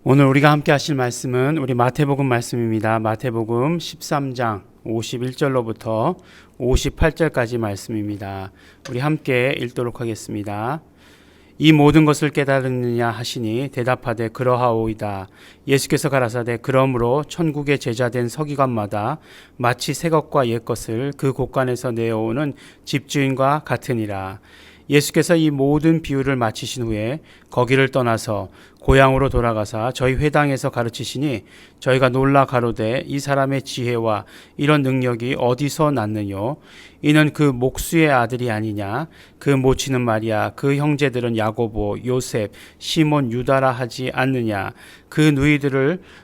오늘 우리가 함께 하실 말씀은 우리 마태복음 말씀입니다. 마태복음 13장 51절로부터 58절까지 말씀입니다. 우리 함께 읽도록 하겠습니다. 이 모든 것을 깨달았느냐 하시니 대답하되 그러하오이다. 예수께서 가라사대 그러므로 천국의 제자된 서기관마다 마치 새 것과 옛 것을 그 곳간에서 내어오는 집주인과 같으니라. 예수께서 이 모든 비유를 마치신 후에 거기를 떠나서 고향으로 돌아가사 저희 회당에서 가르치시니 저희가 놀라 가로되 이 사람의 지혜와 이런 능력이 어디서 났느뇨? 이는 그 목수의 아들이 아니냐? 그 모치는 마리아, 그 형제들은 야고보, 요셉, 시몬, 유다라 하지 않느냐? 그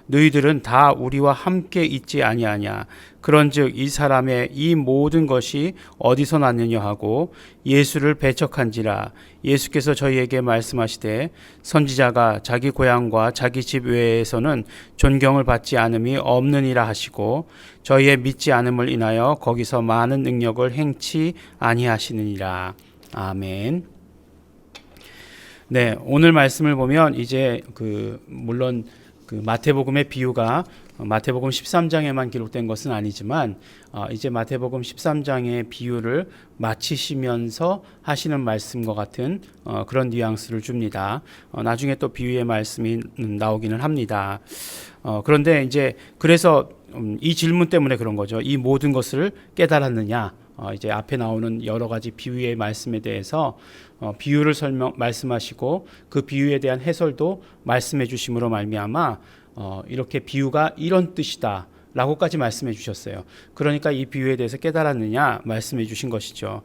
너희들은 다 우리와 함께 있지 아니하냐? 그런즉 이 사람의 이 모든 것이 어디서 났느냐 하고 예수를 배척한지라. 예수께서 저희에게 말씀하시되 선지자가 자기 고향과 자기 집 외에서는 존경을 받지 않음이 없느니라 하시고 저희의 믿지 않음을 인하여 거기서 많은 능력을 행치 아니하시느니라. 아멘. 네, 오늘 말씀을 보면 이제 물론 마태복음의 비유가 마태복음 13장에만 기록된 것은 아니지만 이제 마태복음 13장의 비유를 마치시면서 하시는 말씀과 같은 그런 뉘앙스를 줍니다. 나중에 또 비유의 말씀이 나오기는 합니다. 그런데 이제 그래서 이 질문 때문에 그런 거죠. 이 모든 것을 깨달았느냐? 이제 앞에 나오는 여러 가지 비유의 말씀에 대해서 비유를 말씀하시고 그 비유에 대한 해설도 말씀해 주심으로 말미암아 이렇게 비유가 이런 뜻이다 라고까지 말씀해 주셨어요. 그러니까 이 비유에 대해서 깨달았느냐 말씀해 주신 것이죠.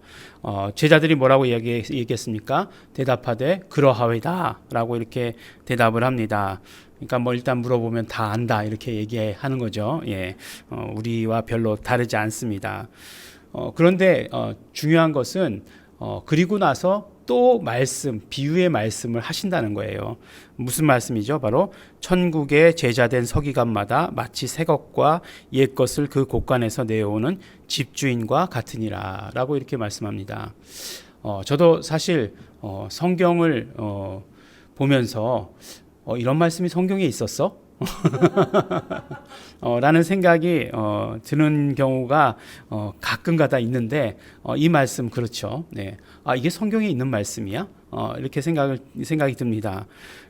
제자들이 뭐라고 얘기했습니까? 대답하되 그러하오이다 라고 이렇게 대답을 합니다. 그러니까 뭐 일단 물어보면 다 안다 이렇게 얘기하는 거죠. 예, 우리와 별로 다르지 않습니다. 그런데 중요한 것은 그리고 나서 또 비유의 말씀을 하신다는 거예요. 무슨 말씀이죠? 바로 천국의 제자된 서기관마다 마치 새 것과 옛 것을 그 곳간에서 내어오는 집주인과 같으니라 라고 이렇게 말씀합니다. 저도 사실 성경을 보면서 이런 말씀이 성경에 있었어? 라는 생각이 드는 경우가 가끔가다 있는데 이 말씀 그렇죠. 네. 이게 성경에 있는 말씀이야? 이렇게 생각이 듭니다.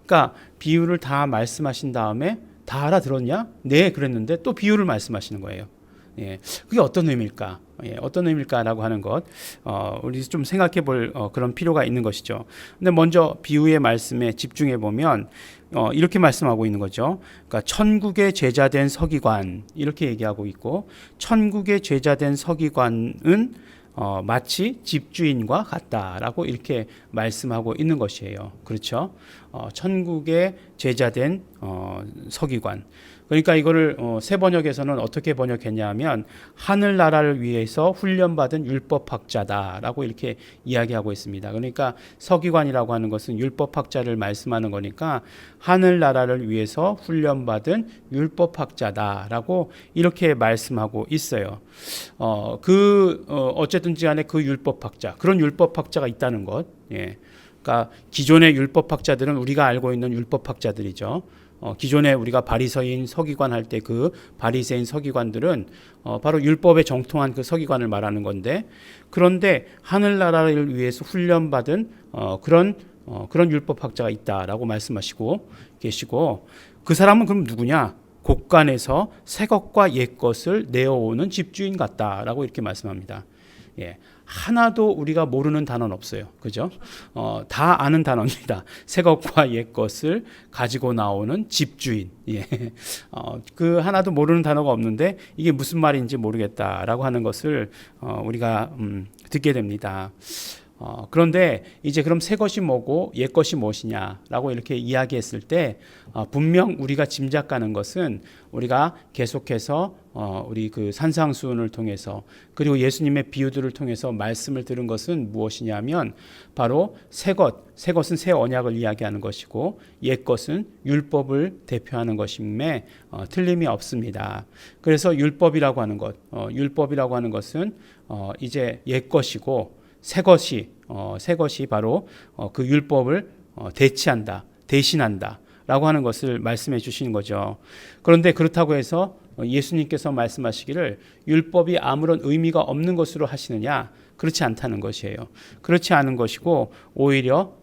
그러니까 비유를 다 말씀하신 다음에 다 알아들었냐? 네, 그랬는데 또 비유를 말씀하시는 거예요. 예, 그게 어떤 의미일까? 어떤 의미일까라고 하는 것, 우리 좀 생각해 볼 그런 필요가 있는 것이죠. 근데 먼저 비유의 말씀에 집중해 보면 이렇게 말씀하고 있는 거죠. 그러니까 천국의 제자된 서기관 이렇게 얘기하고 있고 천국의 제자된 서기관은 마치 집주인과 같다라고 이렇게 말씀하고 있는 것이에요. 그렇죠? 천국의 제자된 서기관. 그러니까 이거를 새 번역에서는 어떻게 번역했냐면 하늘나라를 위해서 훈련받은 율법학자다라고 이렇게 이야기하고 있습니다. 그러니까 서기관이라고 하는 것은 율법학자를 말씀하는 거니까 하늘나라를 위해서 훈련받은 율법학자다라고 이렇게 말씀하고 있어요. 어쨌든지 간에 그 율법학자, 그런 율법학자가 있다는 것. 예. 그러니까 기존의 율법학자들은 우리가 알고 있는 율법학자들이죠. 기존에 우리가 바리새인 서기관 할 때 그 바리새인 서기관들은 바로 율법에 정통한 그 서기관을 말하는 건데, 그런데 하늘나라를 위해서 훈련받은 그런 율법학자가 있다라고 말씀하시고 계시고, 그 사람은 그럼 누구냐? 곳간에서 새 것과 옛 것을 내어오는 집주인 같다라고 이렇게 말씀합니다. 예, 하나도 우리가 모르는 단어는 없어요. 그죠? 다 아는 단어입니다. 새 것과 옛 것을 가지고 나오는 집주인. 예. 그 하나도 모르는 단어가 없는데 이게 무슨 말인지 모르겠다라고 하는 것을 우리가 듣게 됩니다. 그런데 이제 그럼 새 것이 뭐고 옛 것이 무엇이냐라고 이렇게 이야기했을 때 분명 우리가 짐작가는 것은 우리가 계속해서 우리 그 산상수훈을 통해서 그리고 예수님의 비유들을 통해서 말씀을 들은 것은 무엇이냐면 바로 새 것은 새 언약을 이야기하는 것이고 옛 것은 율법을 대표하는 것임에 틀림이 없습니다. 그래서 율법이라고 하는 것은 이제 옛 것이고 새 것이 바로 그 율법을 대신한다 라고 하는 것을 말씀해 주시는 거죠. 그런데 그렇다고 해서 예수님께서 말씀하시기를 율법이 아무런 의미가 없는 것으로 하시느냐? 그렇지 않다는 것이에요. 그렇지 않은 것이고 오히려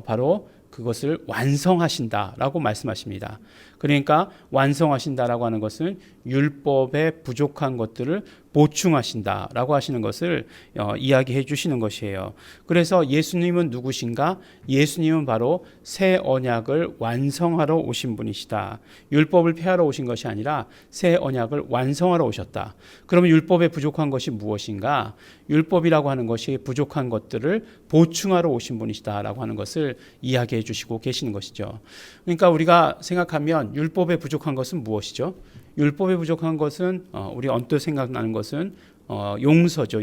바로 그것을 완성하신다라고 말씀하십니다. 그러니까 완성하신다라고 하는 것은 율법에 부족한 것들을 보충하신다라고 하시는 것을 이야기해 주시는 것이에요. 그래서 예수님은 누구신가? 예수님은 바로 새 언약을 완성하러 오신 분이시다. 율법을 폐하러 오신 것이 아니라 새 언약을 완성하러 오셨다. 그러면 율법에 부족한 것이 무엇인가? 율법이라고 하는 것이 부족한 것들을 보충하러 오신 분이시다라고 하는 것을 이야기해 주시고 계시는 것이죠. 그러니까 우리가 생각하면 율법에 부족한 것은 무엇이죠? 율법에 부족한 것은 우리 언뜻 생각나는 것은 용서죠.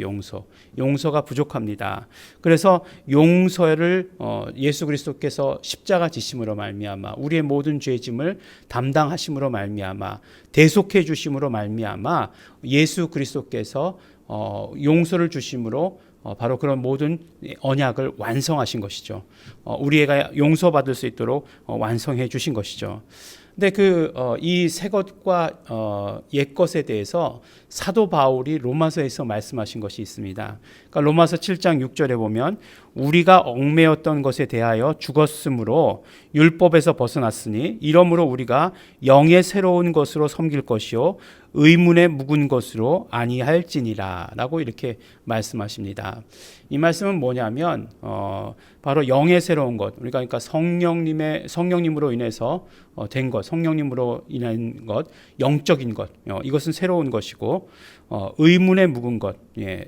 용서가 부족합니다. 그래서 용서를 예수 그리스도께서 십자가 지심으로 말미암아 우리의 모든 죄짐을 담당하심으로 말미암아 대속해 주심으로 말미암아 예수 그리스도께서 용서를 주심으로 바로 그런 모든 언약을 완성하신 것이죠. 우리가 용서받을 수 있도록 완성해 주신 것이죠. 근데 이 새 것과 옛 것에 대해서 사도 바울이 로마서에서 말씀하신 것이 있습니다. 그러니까 로마서 7장 6절에 보면 우리가 얽매였던 것에 대하여 죽었으므로 율법에서 벗어났으니 이러므로 우리가 영의 새로운 것으로 섬길 것이요 의문에 묵은 것으로 아니할지니라 라고 이렇게 말씀하십니다. 이 말씀은 뭐냐면 바로 영의 새로운 것, 우리가 그러니까 성령님으로 인해서 된 것, 성령님으로 인한 것, 영적인 것, 이것은 새로운 것이고 의문에 묵은 것,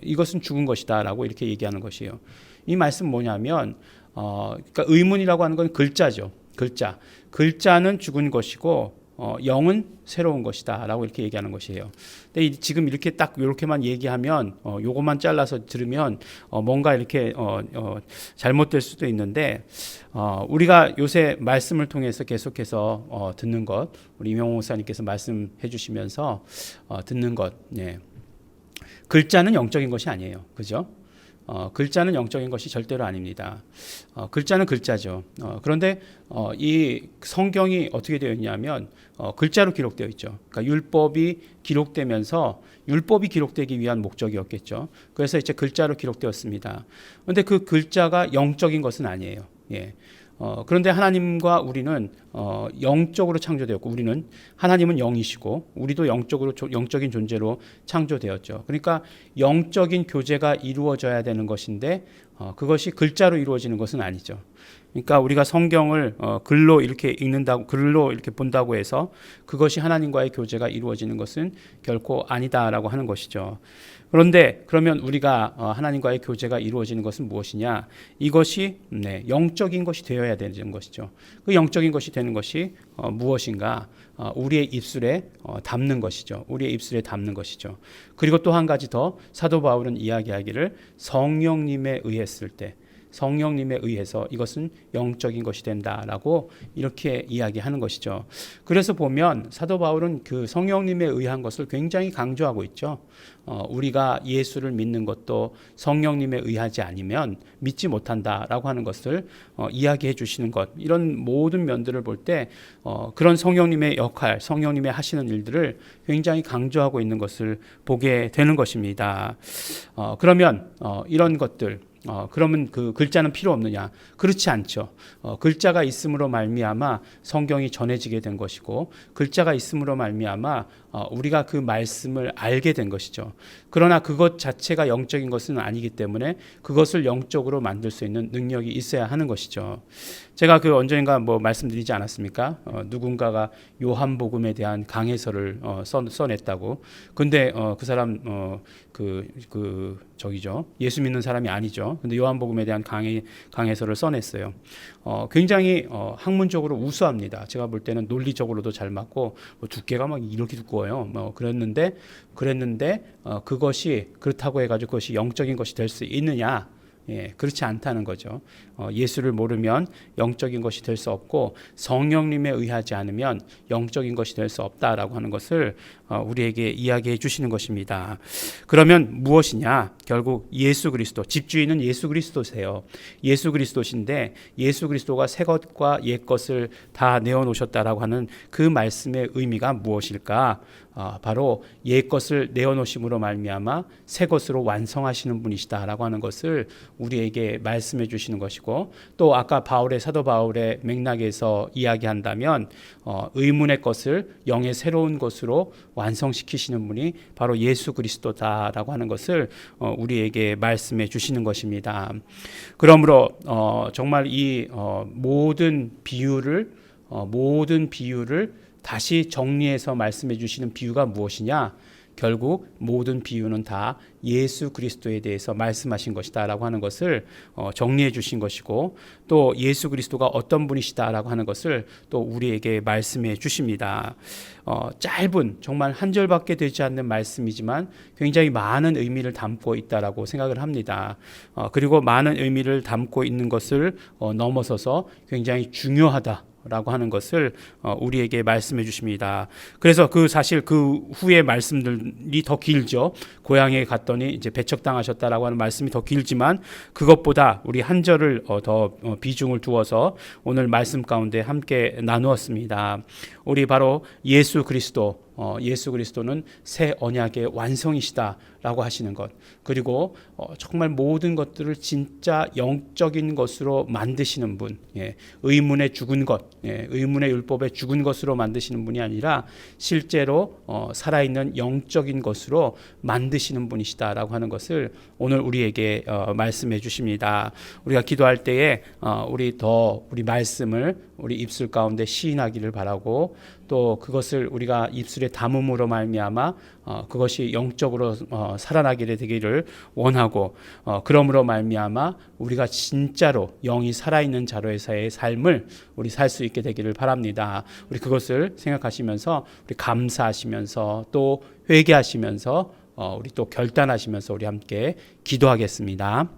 이것은 죽은 것이다라고 이렇게 얘기하는 것이에요. 이 말씀 뭐냐면 그러니까 의문이라고 하는 건 글자죠. 글자는 죽은 것이고 영은 새로운 것이다라고 이렇게 얘기하는 것이에요. 근데 지금 이렇게만 얘기하면 요것만 잘라서 들으면 뭔가 이렇게 잘못될 수도 있는데 우리가 요새 말씀을 통해서 계속해서 듣는 것, 우리 이명호 목사님께서 말씀해 주시면서 듣는 것, 글자는 영적인 것이 아니에요, 그죠? 글자는 영적인 것이 절대로 아닙니다. 글자는 글자죠. 그런데 이 성경이 어떻게 되어 있냐면 글자로 기록되어 있죠. 그러니까 율법이 기록되면서 율법이 기록되기 위한 목적이었겠죠. 그래서 이제 글자로 기록되었습니다. 그런데 그 글자가 영적인 것은 아니에요. 그런데 하나님과 우리는 영적으로 창조되었고 하나님은 영이시고 우리도 영적인 존재로 창조되었죠. 그러니까 영적인 교제가 이루어져야 되는 것인데 그것이 글자로 이루어지는 것은 아니죠. 그러니까 우리가 성경을 글로 이렇게 읽는다고, 글로 이렇게 본다고 해서 그것이 하나님과의 교제가 이루어지는 것은 결코 아니다라고 하는 것이죠. 그런데 그러면 우리가 하나님과의 교제가 이루어지는 것은 무엇이냐? 이것이 영적인 것이 되어야 되는 것이죠. 그 영적인 것이 되는 것이 무엇인가? 우리의 입술에 담는 것이죠. 우리의 입술에 담는 것이죠. 그리고 또 한 가지 더 사도 바울은 이야기하기를 성령님에 의해서 이것은 영적인 것이 된다라고 이렇게 이야기하는 것이죠. 그래서 보면 사도 바울은 그 성령님에 의한 것을 굉장히 강조하고 있죠. 우리가 예수를 믿는 것도 성령님에 의하지 않으면 믿지 못한다라고 하는 것을 이야기해 주시는 것, 이런 모든 면들을 볼 때 그런 성령님의 역할, 성령님의 하시는 일들을 굉장히 강조하고 있는 것을 보게 되는 것입니다. 그러면 이런 것들, 그러면 그 글자는 필요 없느냐? 그렇지 않죠. 글자가 있음으로 말미암아 성경이 전해지게 된 것이고 글자가 있음으로 말미암아 우리가 그 말씀을 알게 된 것이죠. 그러나 그것 자체가 영적인 것은 아니기 때문에 그것을 영적으로 만들 수 있는 능력이 있어야 하는 것이죠. 제가 언젠가 말씀드리지 않았습니까? 누군가가 요한복음에 대한 강해설을 써냈다고. 근데 그 사람 예수 믿는 사람이 아니죠. 근데 요한복음에 대한 강해설을 써냈어요. 굉장히 학문적으로 우수합니다. 제가 볼 때는 논리적으로도 잘 맞고 두께가 막 이렇게 두꺼워요. 그랬는데 그것이 그렇다고 해가지고 그것이 영적인 것이 될 수 있느냐? 그렇지 않다는 거죠. 예수를 모르면 영적인 것이 될 수 없고 성령님에 의하지 않으면 영적인 것이 될 수 없다라고 하는 것을 우리에게 이야기해 주시는 것입니다. 그러면 무엇이냐? 결국 예수 그리스도, 집주인은 예수 그리스도세요. 예수 그리스도신데 예수 그리스도가 새 것과 옛 것을 다 내어놓으셨다라고 하는 그 말씀의 의미가 무엇일까? 바로 옛 것을 내어놓으심으로 말미암아 새 것으로 완성하시는 분이시다라고 하는 것을 우리에게 말씀해 주시는 것이고, 또 아까 사도 바울의 맥락에서 이야기한다면 의문의 것을 영의 새로운 것으로 완성시키시는 분이 바로 예수 그리스도다라고 하는 것을 우리에게 말씀해 주시는 것입니다. 그러므로 정말 이 모든 비유를 다시 정리해서 말씀해 주시는 비유가 무엇이냐? 결국 모든 비유는 다 예수 그리스도에 대해서 말씀하신 것이다라고 하는 것을 정리해 주신 것이고, 또 예수 그리스도가 어떤 분이시다라고 하는 것을 또 우리에게 말씀해 주십니다. 짧은 정말 한 절밖에 되지 않는 말씀이지만 굉장히 많은 의미를 담고 있다라고 생각을 합니다. 그리고 많은 의미를 담고 있는 것을 넘어서서 굉장히 중요하다 라고 하는 것을 우리에게 말씀해 주십니다. 그래서 사실 그 후의 말씀들이 더 길죠. 고향에 갔더니 이제 배척당하셨다라고 하는 말씀이 더 길지만 그것보다 우리 한 절을 더 비중을 두어서 오늘 말씀 가운데 함께 나누었습니다. 우리 바로 예수 그리스도는 새 언약의 완성이시다라고 하시는 것, 그리고 정말 모든 것들을 진짜 영적인 것으로 만드시는 분, 의문의 죽은 것, 의문의 율법에 죽은 것으로 만드시는 분이 아니라 실제로 살아있는 영적인 것으로 만드시는 분이시다라고 하는 것을 오늘 우리에게 말씀해 주십니다. 우리가 기도할 때에 우리 말씀을 우리 입술 가운데 시인하기를 바라고, 또 그것을 우리가 입술에 담음으로 말미암아 그것이 영적으로 살아나게 되기를 원하고, 그러므로 말미암아 우리가 진짜로 영이 살아있는 자로서의 삶을 우리 살 수 있게 되기를 바랍니다. 우리 그것을 생각하시면서 우리 감사하시면서 또 회개하시면서 우리 또 결단하시면서 우리 함께 기도하겠습니다.